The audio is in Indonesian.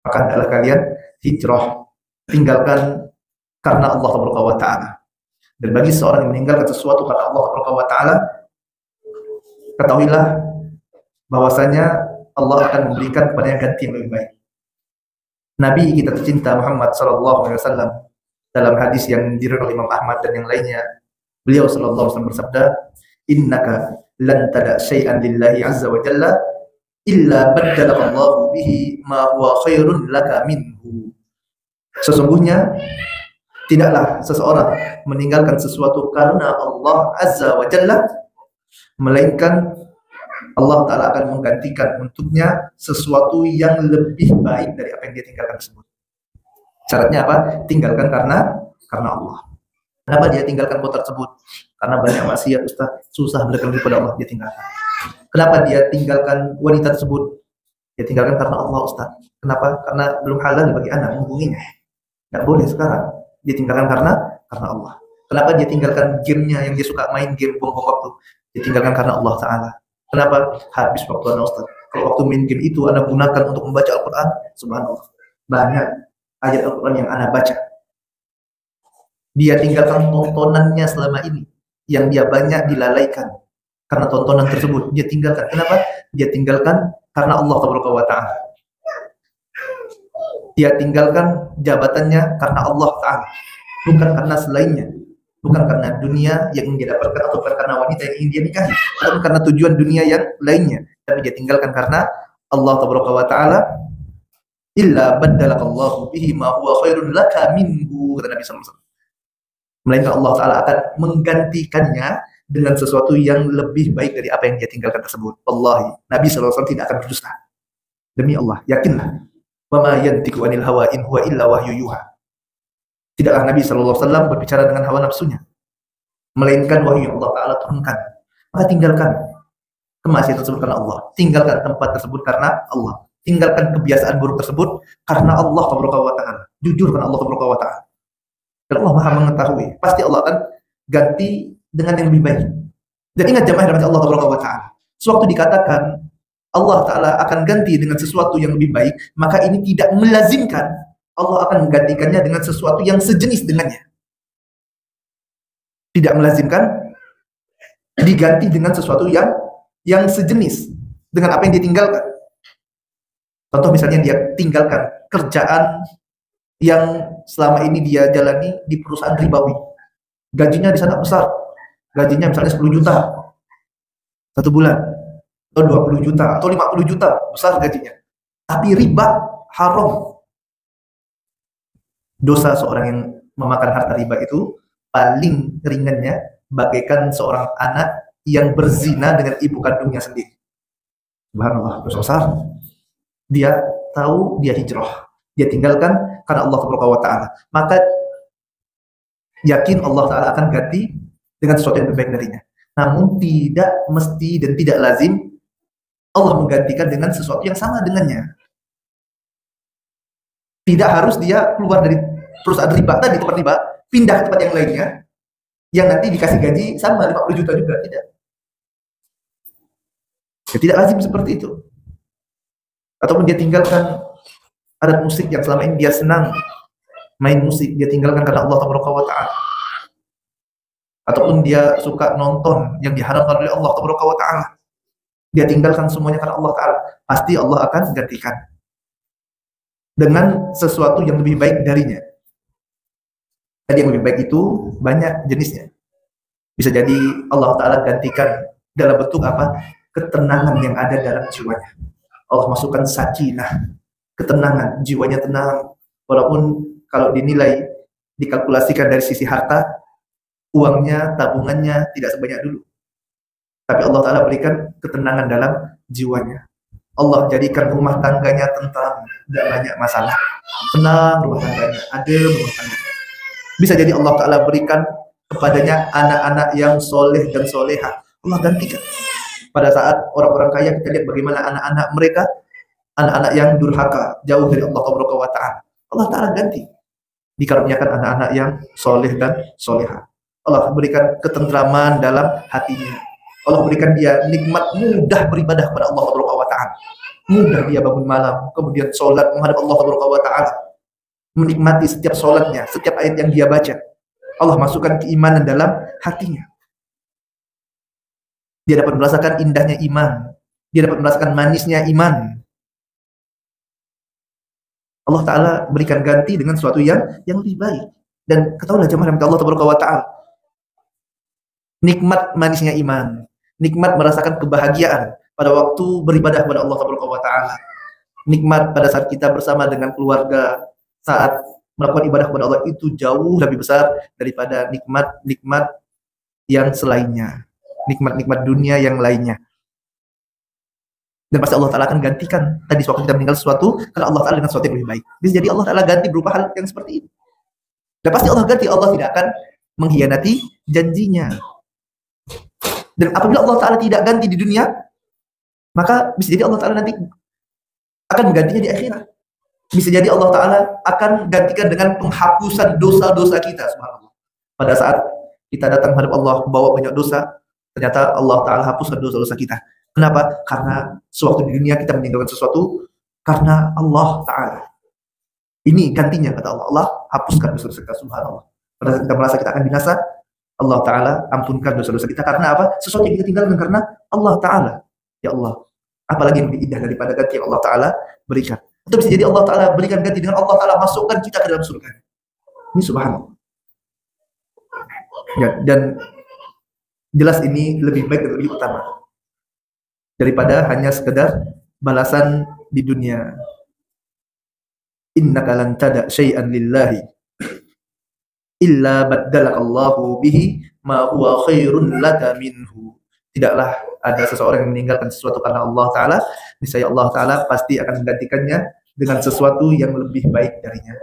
maka adalah kalian hijrah, tinggalkan karena Allah Subhanahu wa taala. Dan bagi seorang yang meninggalkan sesuatu karena Allah Subhanahu wa taala, ketahuilah bahwasanya Allah akan memberikan kepadanya ganti yang lebih baik. Nabi kita tercinta Muhammad sallallahu alaihi wasallam dalam hadis yang diriwayatkan oleh Imam Ahmad dan yang lainnya, beliau sallallahu alaihi wasallam bersabda, "Innaka lan tada syai'an lillahi azza wa jalla illa baddala Allahu bihi ma huwa khairun laka minhu." Sesungguhnya tidaklah seseorang meninggalkan sesuatu karena Allah azza wa jalla, melainkan Allah Ta'ala akan menggantikan untuknya sesuatu yang lebih baik dari apa yang dia tinggalkan tersebut. Syaratnya apa? Tinggalkan karena Allah. Kenapa dia tinggalkan kota tersebut? Karena banyak maksiat, Ustaz. Susah mendekatkan kepada Allah, dia tinggalkan. Kenapa dia tinggalkan wanita tersebut? Dia tinggalkan karena Allah, Ustaz. Kenapa? Karena belum halal bagi anak menghubunginya. Tidak boleh sekarang. Dia tinggalkan karena Allah. Kenapa dia tinggalkan game-nya yang dia suka main game buang-buang waktu? Dia tinggalkan karena Allah Ta'ala. Kenapa? Habis waktu anak, Ustaz. Kalau waktu main game itu anak gunakan untuk membaca Al-Quran, subhanallah, banyak ayat Al-Quran yang anak baca. Dia tinggalkan tontonannya selama ini yang dia banyak dilalaikan karena tontonan tersebut. Dia tinggalkan. Kenapa? Dia tinggalkan karena Allah Subhanahu wa taala. Dia tinggalkan jabatannya karena Allah Ta'ala, bukan karena selainnya. Bukan karena dunia yang ingin dia dapatkan, atau bukan karena wanita yang ingin dia nikahi, atau karena tujuan dunia yang lainnya, tapi dia tinggalkan karena Allah Subhanahu wa taala. Illa baddalallahu bihi ma huwa khairun laka minhu, kata Nabi sallallahu alaihi wasallam. Melainkan Allah Ta'ala akan menggantikannya dengan sesuatu yang lebih baik dari apa yang dia tinggalkan tersebut. Wallahi, Nabi sallallahu alaihi wasallam tidak akan berdusta. Demi Allah, yakinlah. Wa ma yantiqu anil hawa in huwa illa wahyu yuha. Tidaklah Nabi sallallahu alaihi wasallam berbicara dengan hawa nafsunya, melainkan wahyu yang Allah Ta'ala turunkan. Maka tinggalkan kemaksiatan tersebut karena Allah. Tinggalkan tempat tersebut karena Allah. Tinggalkan kebiasaan buruk tersebut karena Allah Subhanahu wa taala. Jujur karena Allah Subhanahu wa taala. Dan Allah Maha mengetahui. Pasti Allah akan ganti dengan yang lebih baik. Dan ingat jamaah rahmat Allah Subhanahu wa taala. Sewaktu dikatakan Allah Ta'ala akan ganti dengan sesuatu yang lebih baik, maka ini tidak melazimkan Allah akan menggantikannya dengan sesuatu yang sejenis dengannya. Tidak melazimkan diganti dengan sesuatu yang sejenis dengan apa yang dia tinggalkan. Contoh misalnya dia tinggalkan kerjaan yang selama ini dia jalani di perusahaan ribawi. Gajinya di sana besar. Gajinya misalnya 10 juta satu bulan, atau 20 juta, atau 50 juta, besar gajinya. Tapi riba haram. Dosa seorang yang memakan harta riba itu paling ringannya bagaikan seorang anak yang berzina dengan ibu kandungnya sendiri. Subhanallah, dosa besar. Dia tahu, dia hijrah, dia tinggalkan karena Allah Subhanahu wa taala. Maka yakin Allah Ta'ala akan ganti dengan sesuatu yang lebih baik darinya. Namun tidak mesti dan tidak lazim Allah menggantikan dengan sesuatu yang sama dengannya. Tidak harus dia keluar dari perusahaan riba tadi, tempat riba, pindah ke tempat yang lainnya, yang nanti dikasih gaji sama 50 juta juga. Tidak. Ya, tidak lazim seperti itu. Ataupun dia tinggalkan alat musik yang selama ini dia senang main musik, dia tinggalkan karena Allah Subhanahu wa taala. Ataupun dia suka nonton yang diharamkan oleh Allah Subhanahu wa taala, dia tinggalkan semuanya karena Allah Ta'ala. Pasti Allah akan gantikan dengan sesuatu yang lebih baik darinya. Tadi yang lebih baik itu banyak jenisnya. Bisa jadi Allah Ta'ala gantikan dalam bentuk apa? Ketenangan yang ada dalam jiwanya. Allah masukkan sakinah, ketenangan, jiwanya tenang. Walaupun kalau dinilai, dikalkulasikan dari sisi harta, uangnya, tabungannya tidak sebanyak dulu. Tapi Allah Ta'ala berikan ketenangan dalam jiwanya. Allah jadikan rumah tangganya tentram, tidak banyak masalah. Tenang rumah tangganya, adem rumah tangganya. Bisa jadi Allah Ta'ala berikan kepadanya anak-anak yang soleh dan soleha. Allah gantikan. Pada saat orang-orang kaya, kita lihat bagaimana anak-anak mereka, anak-anak yang durhaka, jauh dari Allah Ta'ala. Allah Ta'ala ganti. Dikaruniakan anak-anak yang soleh dan soleha. Allah berikan ketentraman dalam hatinya. Allah berikan dia nikmat mudah beribadah kepada Allah Subhanahu wa taala. Mudah dia bangun malam, kemudian sholat menghadap Allah Subhanahu wa taala. Menikmati setiap sholatnya, setiap ayat yang dia baca. Allah masukkan keimanan dalam hatinya. Dia dapat merasakan indahnya iman. Dia dapat merasakan manisnya iman. Allah Ta'ala berikan ganti dengan sesuatu yang lebih baik. Dan ketahuilah jemaah Allah Subhanahu wa taala, nikmat manisnya iman, nikmat merasakan kebahagiaan pada waktu beribadah kepada Allah Subhanahu wa taala, nikmat pada saat kita bersama dengan keluarga saat melakukan ibadah kepada Allah itu jauh lebih besar daripada nikmat-nikmat yang selainnya, nikmat-nikmat dunia yang lainnya. Dan pasti Allah Ta'ala akan gantikan tadi waktu kita meninggal sesuatu karena Allah Ta'ala dengan sesuatu yang lebih baik. Bisa jadi Allah Ta'ala ganti berupa hal yang seperti ini. Dan pasti Allah ganti, Allah tidak akan mengkhianati janjinya. Dan apabila Allah Ta'ala tidak ganti di dunia, maka bisa jadi Allah Ta'ala nanti akan menggantinya di akhirat. Bisa jadi Allah Ta'ala akan gantikan dengan penghapusan dosa-dosa kita, subhanallah. Pada saat kita datang menghadap Allah membawa banyak dosa, ternyata Allah Ta'ala hapuskan dosa-dosa kita. Kenapa? Karena sewaktu di dunia kita meninggalkan sesuatu karena Allah Ta'ala. Ini gantinya, kata Allah. Allah hapuskan dosa-dosa kita, subhanallah. Pada saat kita merasa kita akan binasa, Allah Ta'ala ampunkan dosa-dosa kita. Karena apa? Sesuatu yang kita tinggalkan karena Allah Ta'ala. Ya Allah, apalagi yang lebih indah daripada ganti yang Allah Ta'ala berikan. Atau bisa jadi Allah Ta'ala berikan ganti dengan Allah Ta'ala masukkan kita ke dalam surga. Ini subhanallah. Ya, dan jelas ini lebih baik dan lebih utama daripada hanya sekedar balasan di dunia. Innaka lan tada' syai'an lillahi illa baddalakallahu bihi ma huwa khairun laka minhu. Tidaklah ada seseorang yang meninggalkan sesuatu karena Allah Ta'ala, niscaya Allah Ta'ala pasti akan menggantikannya dengan sesuatu yang lebih baik darinya.